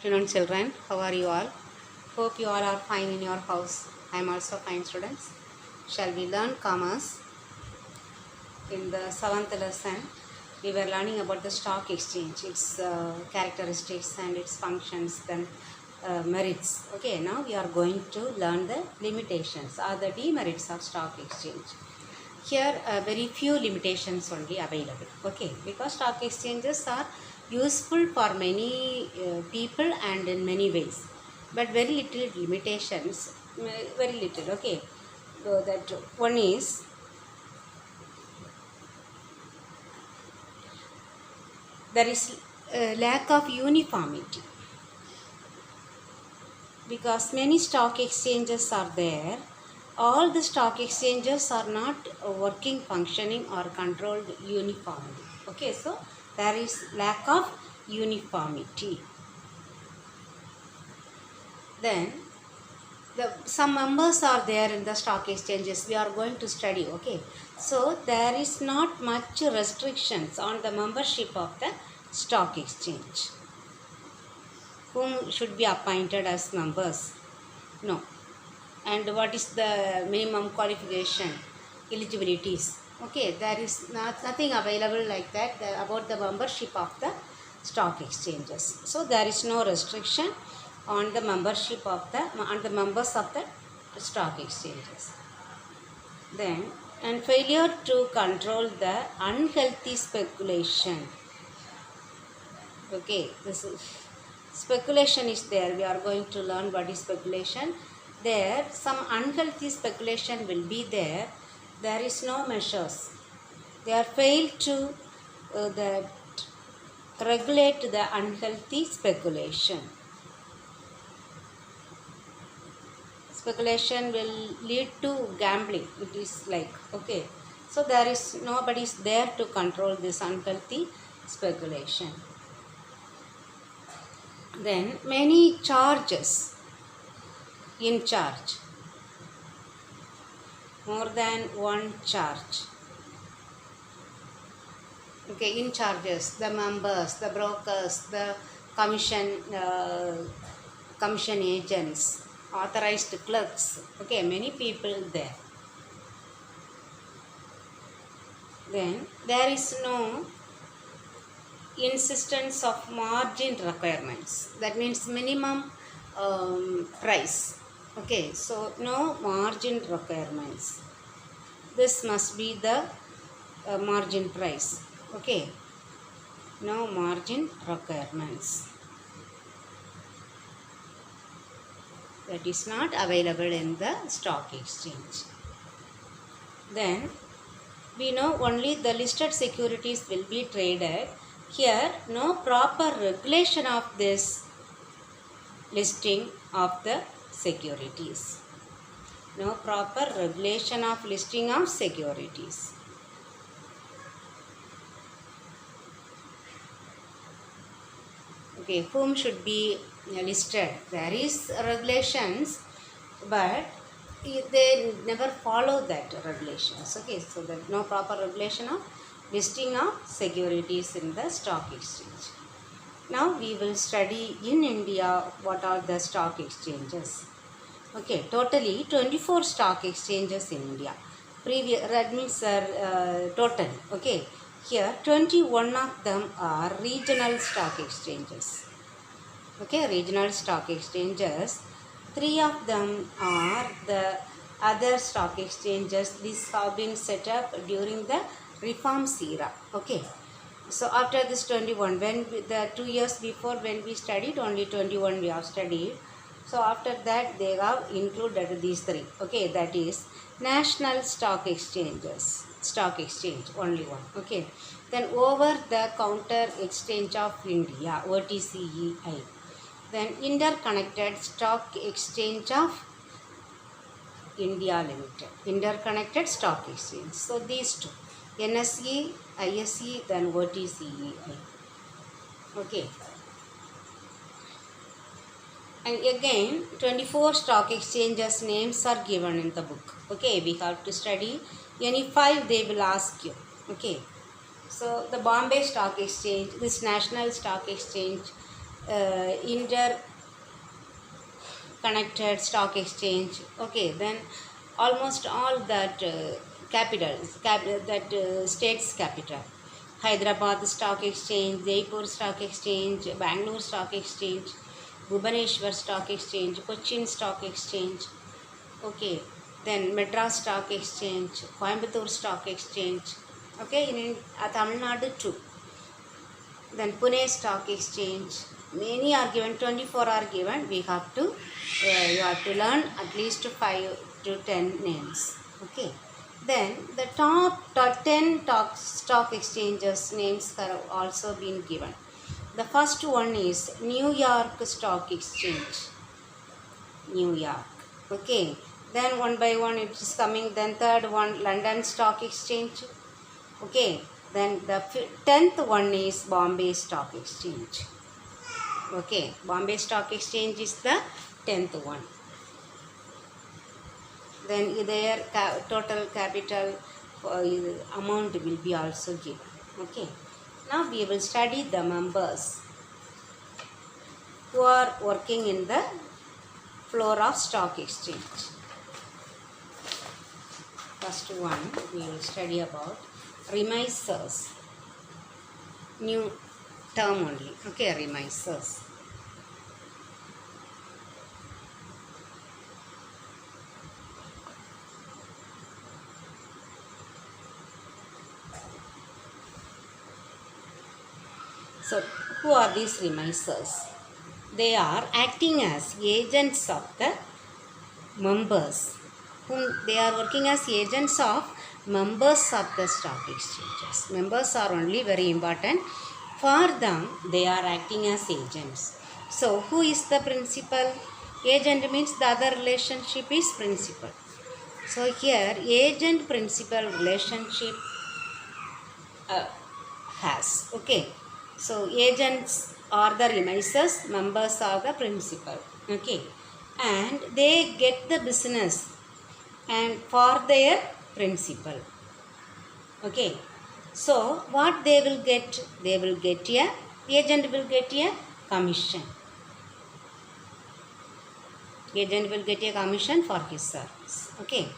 Afternoon, children. How are you all? Hope you all are fine in your house. I am also fine, students. Shall we learn commerce? In the 7th lesson, we were learning about the stock exchange, its characteristics and its functions, then merits. Okay, now we are going to learn the limitations or the demerits of stock exchange. Here, very few limitations only available. Okay, because stock exchanges are useful for many people and in many ways, but very little limitations. Very little. Okay, so that one is there is a lack of uniformity, because many stock exchanges are there. All the stock exchanges are not working, functioning or controlled uniformly. Okay, so there is lack of uniformity. Then some members are there in the stock exchanges. We are going to study. Okay, so there is not much restrictions on the membership of the stock exchange. Whom should be appointed as members? No. And what is the minimum qualification, eligibilities? Okay, there is nothing available like that about the membership of the stock exchanges. So there is no restriction on the membership of the members of the stock exchanges. Then, and failure to control the unhealthy speculation. Okay, this is speculation is there. We are going to learn what is speculation. There some unhealthy speculation will be there. There is no measures. They are failed to regulate the unhealthy speculation. Speculation will lead to gambling. It is like, okay, so there is nobody is there to control this unhealthy speculation. Then many charges in charge, more than one charge. Okay, in charges, the members, the brokers, the commission agents, authorized clerks. Okay, many people there. Then there is no insistence of margin requirements. That means minimum price. Okay, so no margin requirements. This must be the margin price. Okay, no margin requirements. That is not available in the stock exchange. Then we know only the listed securities will be traded. Here no proper regulation of this listing of the securities. No proper regulation of listing of securities. Okay, whom should be listed? There is regulations, but they never follow that regulations. Okay, so there is no proper regulation of listing of securities in the stock exchange. Now we will study in India what are the stock exchanges. Okay, totally 24 stock exchanges in India. That means total. Okay, here 21 of them are regional stock exchanges. Okay, regional stock exchanges. 3 of them are the other stock exchanges. These have been set up during the reforms era. Okay, so after this 21, when the 2 years before when we studied, only 21 we have studied. So after that they have included these 3. Okay, that is national stock exchanges, stock exchange, only one. Okay, then over the counter exchange of India, OTCEI. Then interconnected stock exchange of India Limited, interconnected stock exchange. So these two, NSE, ISE, then OTCEI. Okay. And again 24 stock exchanges names are given in the book. Okay, we have to study any 5 they will ask you. Okay, so the Bombay Stock Exchange, this National Stock Exchange, interconnected stock exchange. Okay, then almost all that states capital. Hyderabad Stock Exchange, Jaipur Stock Exchange, Bangalore Stock Exchange, Bhubaneswar Stock Exchange, Cochin Stock Exchange. Okay, then Madras Stock Exchange, Coimbatore Stock Exchange. Okay, in Tamil Nadu too. Then Pune Stock Exchange. Many are given, 24 are given. We have to, you have to learn at least 5 to 10 names. Okay. Then the top 10 stock exchanges names have also been given. The first one is New York Stock Exchange. New York. Okay. Then one by one it is coming. Then third one, London Stock Exchange. Okay. Then the 10th one is Bombay Stock Exchange. Okay. Bombay Stock Exchange is the 10th one. Then their total capital amount will be also given. Okay. Now we will study the members who are working in the floor of stock exchange. First one we will study about remissers. New term only. Okay, remissers. So, who are these remissers? They are acting as agents of the members. They are working as agents of members of the stock exchanges. Members are only very important. For them, they are acting as agents. So, who is the principal? Agent means the other relationship is principal. So, here agent-principal relationship has. Okay. So, agents are the remissers, members are the principal. Okay. And they get the business and for their principal. Okay. So, what they will get? They will get the agent will get a commission. Agent will get a commission for his service. Okay.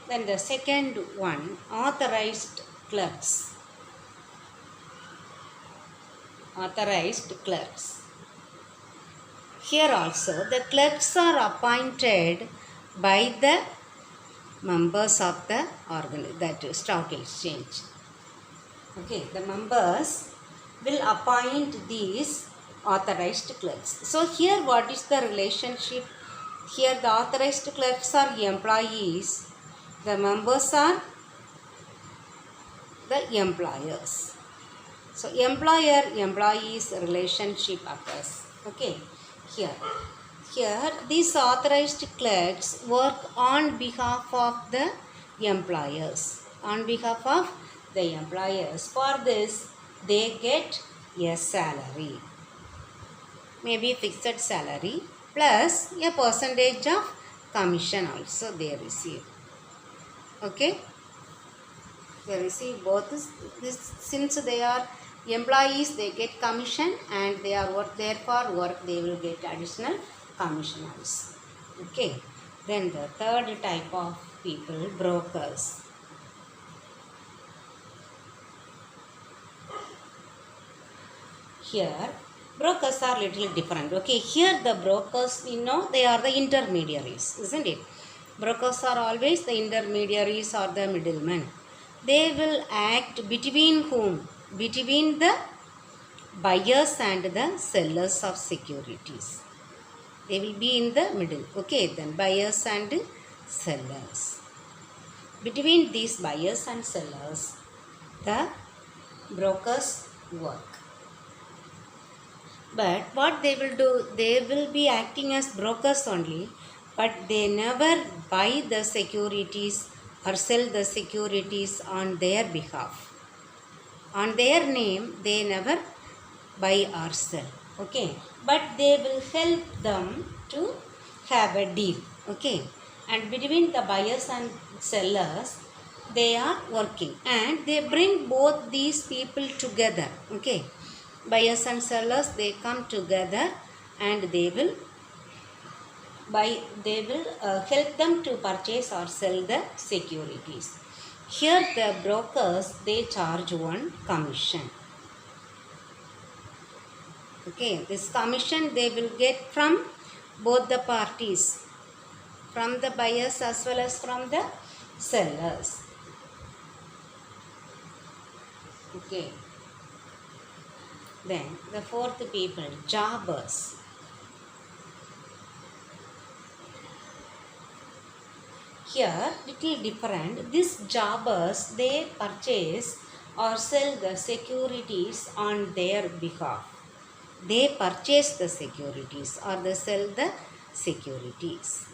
Then the second one, authorized clerks. Authorized clerks. Here also the clerks are appointed by the members of the stock exchange. Okay, the members will appoint these authorized clerks. So here what is the relationship? Here the authorized clerks are employees. The members are the employers. So employer-employees relationship occurs. Okay, here these authorized clerks work on behalf of the employers. On behalf of the employers. For this, they get a salary. Maybe fixed salary plus a percentage of commission also they receive. Okay. They receive both this since they are employees, they get commission, and they are therefore work they will get additional commission also. Okay. Then the third type of people, brokers. Here brokers are little different. Okay, here the brokers, they are the intermediaries, isn't it? Brokers are always the intermediaries or the middlemen. They will act between whom? Between the buyers and the sellers of securities. They will be in the middle. Okay, then buyers and sellers. Between these buyers and sellers, the brokers work. But what they will do, they will be acting as brokers only, but they never buy the securities or sell the securities on their behalf. On their name, they never buy or sell. Okay. But they will help them to have a deal. Okay. And between the buyers and sellers, they are working. And they bring both these people together. Okay. buyers and sellers, they come together and they will help them to purchase or sell the securities. Here the brokers, they charge one commission. Okay, this commission they will get from both the parties, from the buyers as well as from the sellers. Okay, then the fourth people, jobbers. Here little different. These jobbers, they purchase or sell the securities on their behalf. They purchase the securities or they sell the securities.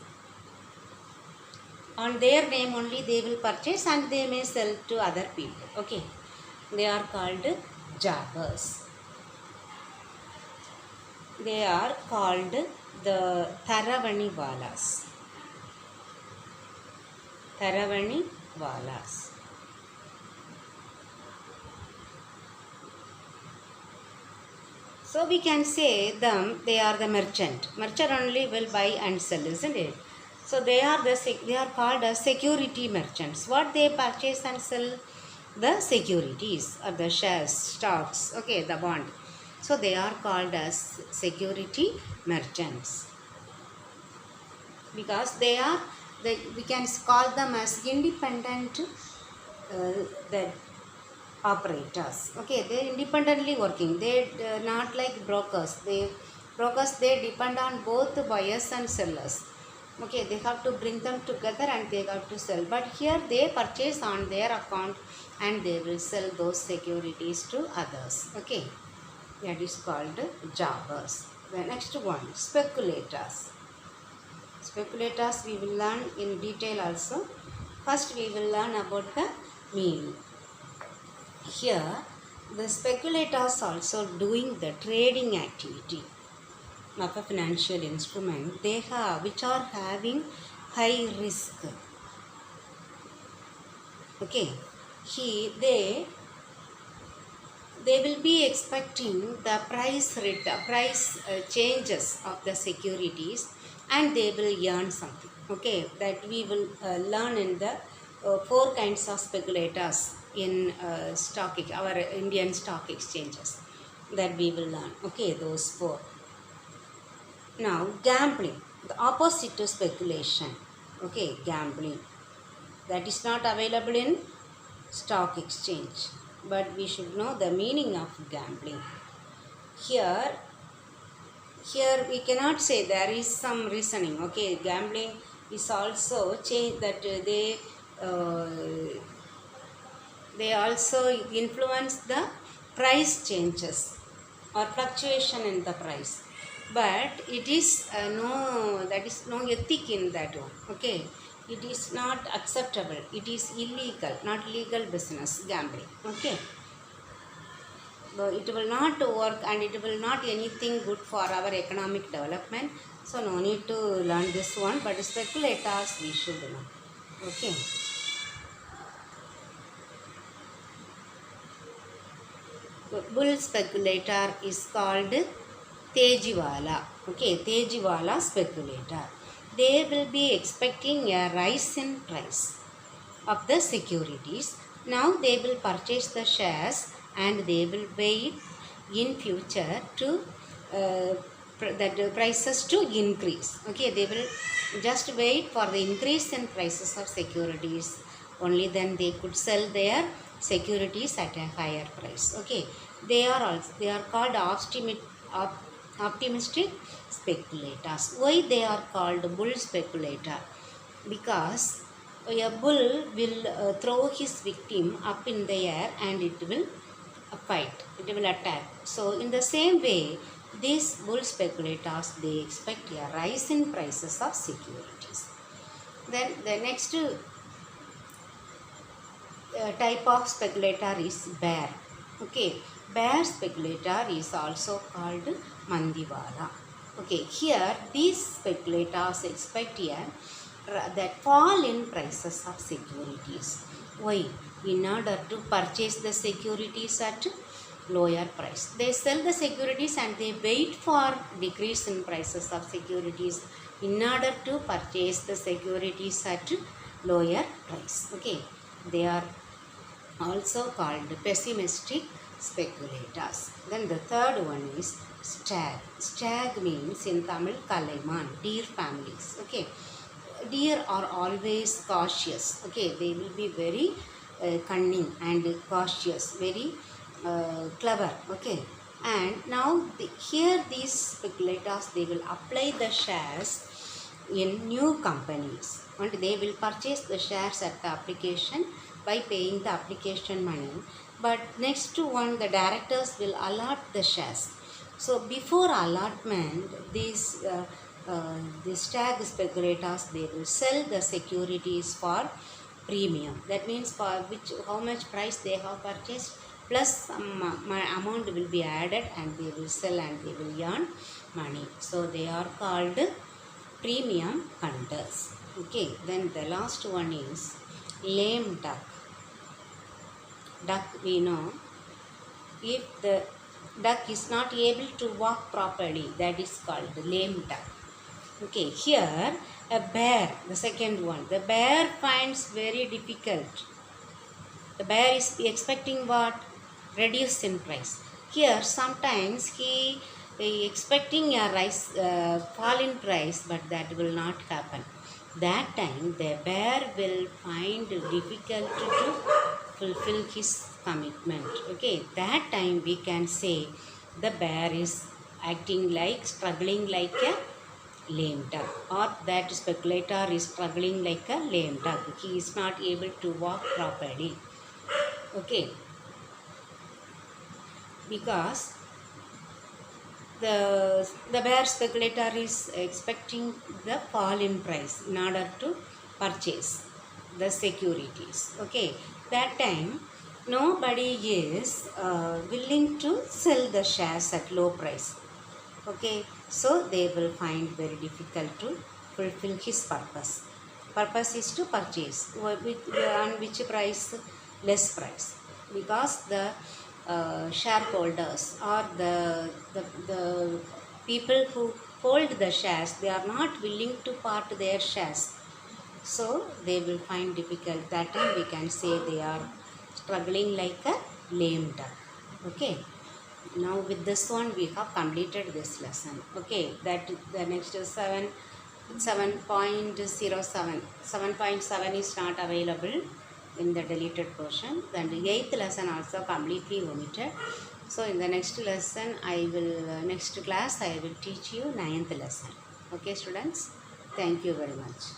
On their name only they will purchase and they may sell to other people. Okay, they are called jobbers. They are called the Taravaniwalas. Taravaniwalas. So we can say them, they are the merchant. Merchant only will buy and sell, isn't it? So they are called as security merchants. What they purchase and sell? The securities or the shares, stocks, okay, the bond. So they are called as security merchants because we can call them as independent the operators. Okay, they are independently working. They not like brokers. Brokers, they depend on both buyers and sellers. Okay, they have to bring them together and they have to sell. But here they purchase on their account and they will sell those securities to others. Okay, that is called jobbers. The next one, speculators. Speculators we will learn in detail also. First we will learn about the meaning. Here the speculators also doing the trading activity of a financial instrument which are having high risk. Okay, they will be expecting the price changes of the securities and they will earn something. Okay, that we will learn in the four kinds of speculators in our Indian stock exchanges, that we will learn. Okay, those four. Now gambling, the opposite to speculation. Okay, gambling, that is not available in stock exchange, but we should know the meaning of gambling. Here we cannot say, there is some reasoning. Okay, gambling is also change that they also influence the price changes or fluctuation in the price, but it is no ethic in that one. Okay, it is not acceptable, it is illegal, not legal business, gambling. Okay, so it will not work and it will not anything good for our economic development. So no need to learn this one, but speculators we should know. Okay, bull speculator is called Tejiwala. Okay, Tejiwala speculator. They will be expecting a rise in price of the securities. Now they will purchase the shares and they will wait in future to that prices to increase. Okay, they will just wait for the increase in prices of securities. Only then they could sell their securities at a higher price. Okay, they are called optimistic speculators. Why they are called bull speculator? Because a bull will throw his victim up in the air and it will fight, it will attack. So in the same way, these bull speculators, they expect a rise in prices of securities. Then the next type of speculator is bear. Okay, bear speculator is also called Mandiwala. Okay, here these speculators expect that fall in prices of securities. Why? In order to purchase the securities at lower price. They sell the securities and they wait for decrease in prices of securities in order to purchase the securities at lower price. Okay, they are also called pessimistic speculators. Then the third one is stag. Stag means in Tamil Kalaiman, deer families. Okay, deer are always cautious. Okay, they will be very cunning and cautious, very clever. Okay, and now here these speculators, they will apply the shares in new companies and they will purchase the shares at the application by paying the application money, but next to one the directors will allot the shares. So before allotment, these stag speculators, they will sell the securities for premium. That means for which how much price they have purchased plus some amount will be added and they will sell and they will earn money. So they are called premium hunters. Okay, then the last one is lame duck. Duck, we know, if the duck is not able to walk properly, that is called the lame duck. Okay, here a bear, the second one, the bear finds very difficult. The bear is expecting what? Reduce in price. Here sometimes he expecting a fall in price, but that will not happen. That time the bear will find difficult to fulfill his commitment. Okay, that time we can say the bear is acting like, struggling like a lame duck, or that speculator is struggling like a lame duck. He is not able to walk properly. Okay, because the bear speculator is expecting the fall in price in order to purchase the securities. Okay, that time nobody is willing to sell the shares at low price. Okay, so they will find very difficult to fulfill his purpose. Purpose is to purchase on which price? Less price, because the shareholders or the people who hold the shares, they are not willing to part their shares, so they will find difficult. That time we can say they are struggling like a lame duck. Okay, now with this one we have completed this lesson. Okay, that the next is 7.07. 7.7 is not available in the deleted portion. Then the 8th lesson also completely omitted. So in the next lesson next class I will teach you 9th lesson. Okay students, thank you very much.